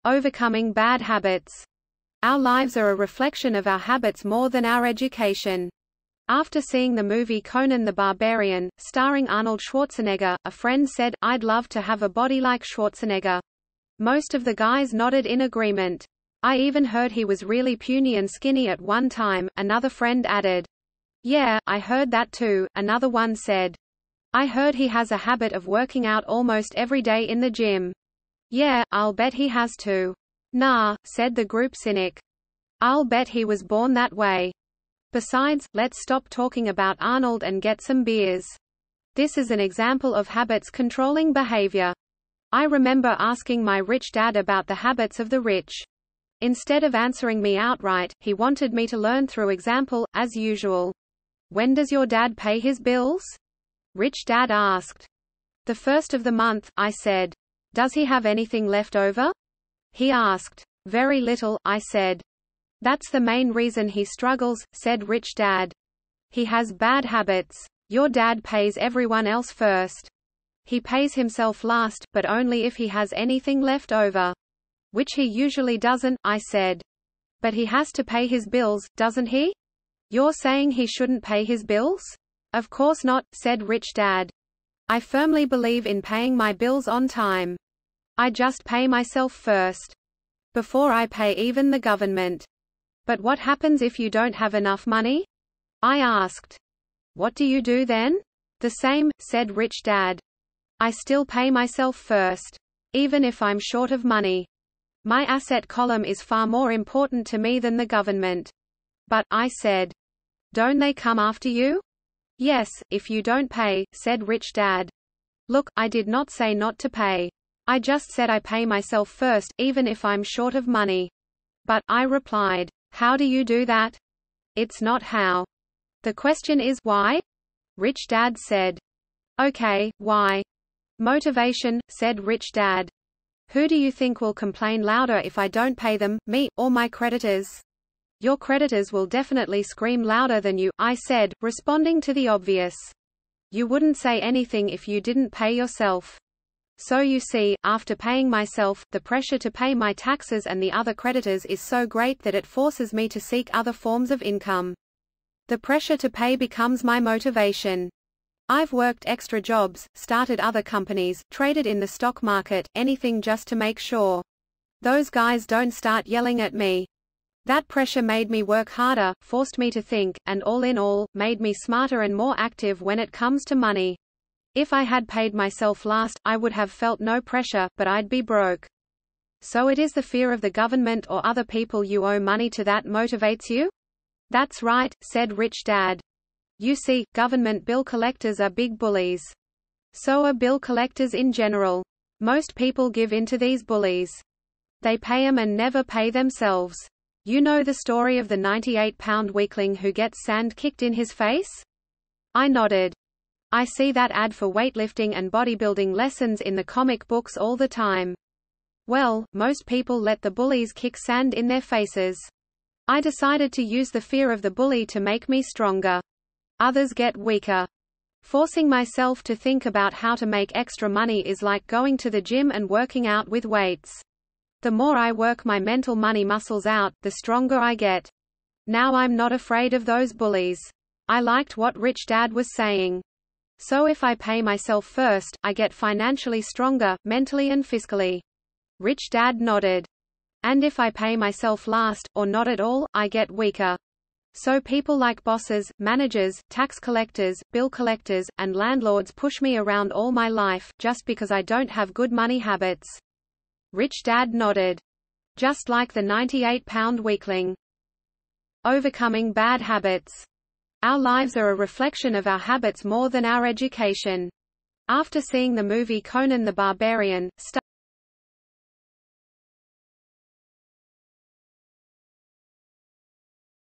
Overcoming bad habits. Our lives are a reflection of our habits more than our education. After seeing the movie Conan the Barbarian, starring Arnold Schwarzenegger, a friend said, "I'd love to have a body like Schwarzenegger." Most of the guys nodded in agreement. "I even heard he was really puny and skinny at one time," another friend added. "Yeah, I heard that too," another one said. "I heard he has a habit of working out almost every day in the gym." "Yeah, I'll bet he has too." "Nah," said the group cynic. "I'll bet he was born that way." Besides, let's stop talking about Arnold and get some beers. This is an example of habits controlling behavior. I remember asking my rich dad about the habits of the rich. Instead of answering me outright, he wanted me to learn through example, as usual. "When does your dad pay his bills?" Rich dad asked. "The first of the month," I said. "Does he have anything left over?" He asked. "Very little," I said. "That's the main reason he struggles," said rich dad. "He has bad habits. Your dad pays everyone else first. He pays himself last, but only if he has anything left over." "Which he usually doesn't," I said. "But he has to pay his bills, doesn't he?" "You're saying he shouldn't pay his bills?" "Of course not," said rich dad. "I firmly believe in paying my bills on time. I just pay myself first. Before I pay even the government." "But what happens if you don't have enough money?" I asked. "What do you do then?" "The same," said rich dad. "I still pay myself first. Even if I'm short of money. My asset column is far more important to me than the government." "But," I said, "don't they come after you?" "Yes, if you don't pay," said rich dad. "Look, I did not say not to pay. I just said I pay myself first, even if I'm short of money." "But," I replied, "how do you do that?" "It's not how. The question is, why?" Rich dad said. "Okay, why?" "Motivation," said rich dad. "Who do you think will complain louder if I don't pay them, me, or my creditors?" "Your creditors will definitely scream louder than you," I said, responding to the obvious. "You wouldn't say anything if you didn't pay yourself." So you see, after paying myself, the pressure to pay my taxes and the other creditors is so great that it forces me to seek other forms of income. The pressure to pay becomes my motivation. I've worked extra jobs, started other companies, traded in the stock market, anything just to make sure those guys don't start yelling at me. That pressure made me work harder, forced me to think, and all in all, made me smarter and more active when it comes to money. If I had paid myself last, I would have felt no pressure, but I'd be broke. So it is the fear of the government or other people you owe money to that motivates you? That's right, said rich dad. You see, government bill collectors are big bullies. So are bill collectors in general. Most people give in to these bullies. They pay 'em and never pay themselves. You know the story of the 98-pound weakling who gets sand kicked in his face? I nodded. I see that ad for weightlifting and bodybuilding lessons in the comic books all the time. Well, most people let the bullies kick sand in their faces. I decided to use the fear of the bully to make me stronger. Others get weaker. Forcing myself to think about how to make extra money is like going to the gym and working out with weights. The more I work my mental money muscles out, the stronger I get. Now I'm not afraid of those bullies. I liked what Rich Dad was saying. So if I pay myself first, I get financially stronger, mentally and fiscally. Rich Dad nodded. And if I pay myself last, or not at all, I get weaker. So people like bosses, managers, tax collectors, bill collectors, and landlords push me around all my life, just because I don't have good money habits. Rich Dad nodded. Just like the 98-pound weakling. Overcoming bad habits. Our lives are a reflection of our habits more than our education. After seeing the movie Conan the Barbarian,